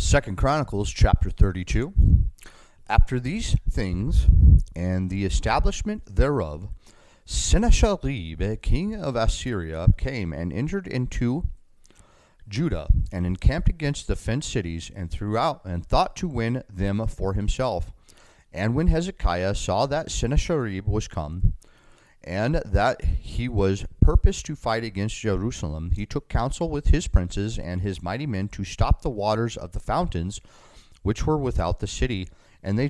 Second Chronicles chapter 32. After these things, and the establishment thereof, Sennacherib, king of Assyria, came and entered into Judah, and encamped against the fenced cities, and throughout, and thought to win them for himself. And when Hezekiah saw that Sennacherib was come, and that he was purposed to fight against Jerusalem, he took counsel with his princes and his mighty men to stop the waters of the fountains which were without the city, and they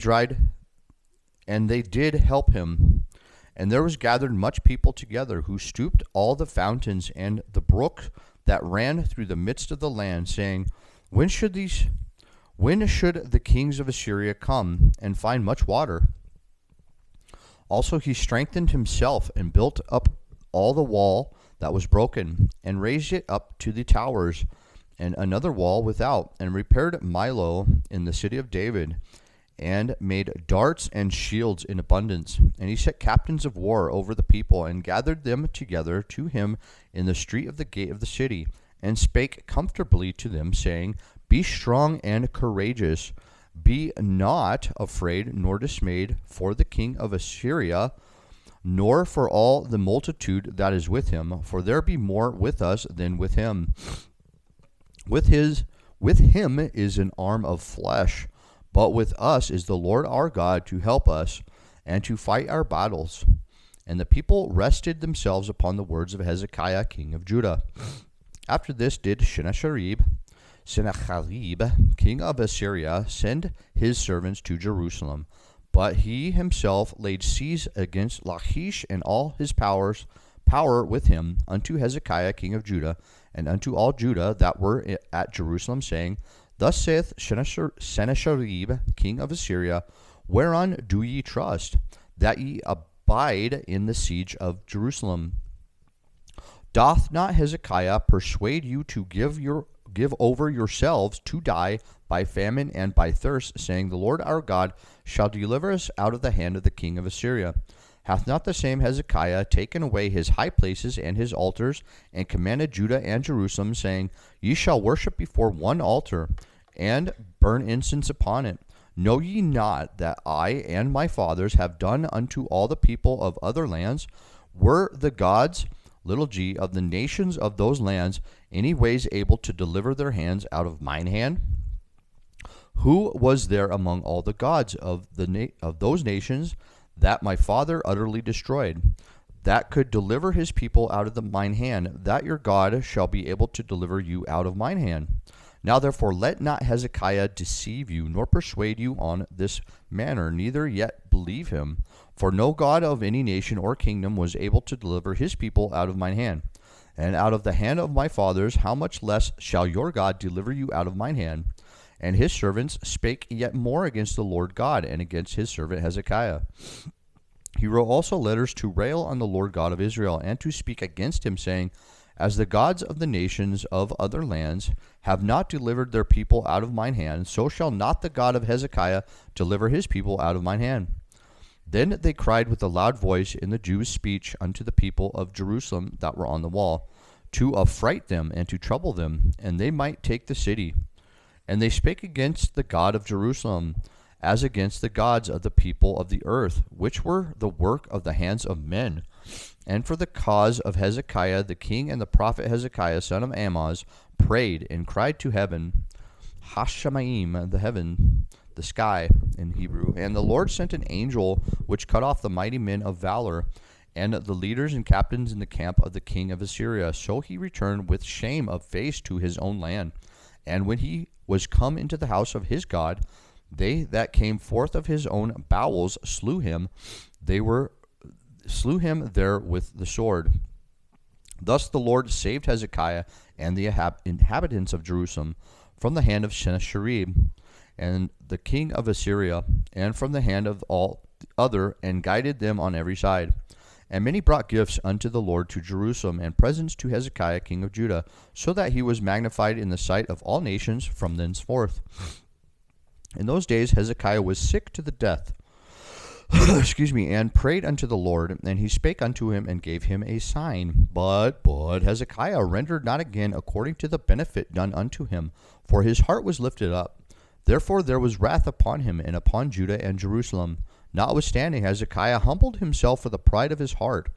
did help him. And there was gathered much people together, who stooped all the fountains and the brook that ran through the midst of the land, saying, When should the kings of Assyria come and find much water? Also he strengthened himself and built up all the wall that was broken, and raised it up to the towers, and another wall without, and repaired Millo in the city of David, and made darts and shields in abundance. And he set captains of war over the people, and gathered them together to him in the street of the gate of the city, and spake comfortably to them, saying, Be strong and courageous. Be not afraid nor dismayed for the king of Assyria, nor for all the multitude that is with him, for there be more with us than with him. With him is an arm of flesh, but with us is the Lord our God to help us and to fight our battles. And the people rested themselves upon the words of Hezekiah king of Judah. After this did Sennacherib, king of Assyria, send his servants to Jerusalem. But he himself laid siege against Lachish and all his power with him unto Hezekiah king of Judah, and unto all Judah that were at Jerusalem, saying, Thus saith Sennacherib king of Assyria, Whereon do ye trust, that ye abide in the siege of Jerusalem? Doth not Hezekiah persuade you to give over yourselves to die by famine and by thirst, saying, The Lord our God shall deliver us out of the hand of the king of Assyria? Hath not the same Hezekiah taken away his high places and his altars, and commanded Judah and Jerusalem, saying, Ye shall worship before one altar, and burn incense upon it? Know ye not that I and my fathers have done unto all the people of other lands? Were the gods, little g, of the nations of those lands any ways able to deliver their hands out of mine hand? Who was there among all the gods of those nations that my father utterly destroyed, that could deliver his people out of mine hand, that your God shall be able to deliver you out of mine hand? Now therefore let not Hezekiah deceive you, nor persuade you on this manner, neither yet believe him. For no God of any nation or kingdom was able to deliver his people out of mine hand. And out of the hand of my fathers, how much less shall your God deliver you out of mine hand? And his servants spake yet more against the Lord God, and against his servant Hezekiah. He wrote also letters to rail on the Lord God of Israel, and to speak against him, saying, As the gods of the nations of other lands have not delivered their people out of mine hand, so shall not the God of Hezekiah deliver his people out of mine hand. Then they cried with a loud voice in the Jews' speech unto the people of Jerusalem that were on the wall, to affright them and to trouble them, and they might take the city. And they spake against the God of Jerusalem, as against the gods of the people of the earth, which were the work of the hands of men. And for the cause of Hezekiah the king, and the prophet Hezekiah son of Amoz prayed and cried to heaven, Hashamayim, the heaven, the sky in Hebrew. And the Lord sent an angel which cut off the mighty men of valor, and the leaders and captains in the camp of the king of Assyria. So he returned with shame of face to his own land. And when he was come into the house of his God, they that came forth of his own bowels slew him. Slew him there with the sword. Thus the Lord saved Hezekiah and the inhabitants of Jerusalem from the hand of Sennacherib and the king of Assyria, and from the hand of all other, and guided them on every side. And many brought gifts unto the Lord to Jerusalem, and presents to Hezekiah king of Judah, so that he was magnified in the sight of all nations from thenceforth. In those days Hezekiah was sick to the death, and prayed unto the Lord, and he spake unto him, and gave him a sign. But Hezekiah rendered not again according to the benefit done unto him, for his heart was lifted up. Therefore there was wrath upon him and upon Judah and Jerusalem. Notwithstanding, Hezekiah humbled himself for the pride of his heart.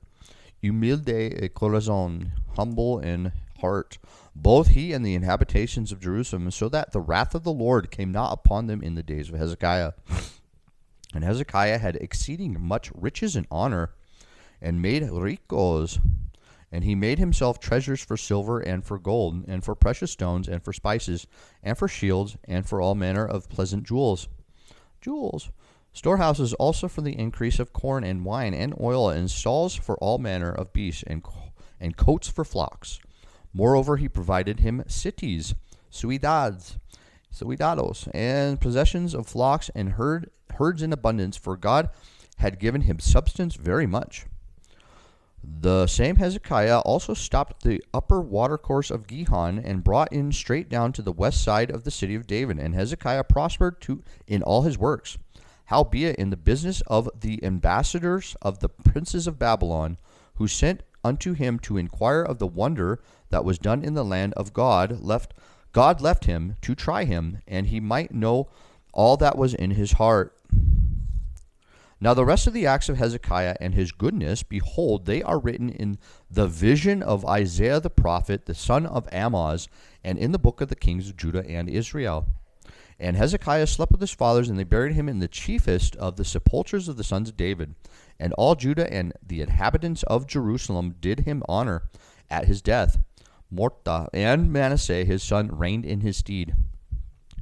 Humilde et corazon, humble in heart, both he and the inhabitations of Jerusalem, so that the wrath of the Lord came not upon them in the days of Hezekiah. And Hezekiah had exceeding much riches and honor, and made ricos. And he made himself treasures for silver and for gold, and for precious stones, and for spices, and for shields, and for all manner of pleasant jewels. Storehouses also for the increase of corn and wine and oil, and stalls for all manner of beasts, and coats for flocks. Moreover, he provided him cities, ciudades, and possessions of flocks and herds in abundance, for God had given him substance very much. The same Hezekiah also stopped the upper watercourse of Gihon, and brought in straight down to the west side of the city of David. And Hezekiah prospered in all his works. Howbeit in the business of the ambassadors of the princes of Babylon, who sent unto him to inquire of the wonder that was done in the land of God left him to try him, and he might know all that was in his heart. Now the rest of the acts of Hezekiah and his goodness, behold, they are written in the vision of Isaiah the prophet, the son of Amoz, and in the book of the kings of Judah and Israel. And Hezekiah slept with his fathers, and they buried him in the chiefest of the sepulchres of the sons of David. And all Judah and the inhabitants of Jerusalem did him honor at his death. Morta and Manasseh his son reigned in his stead.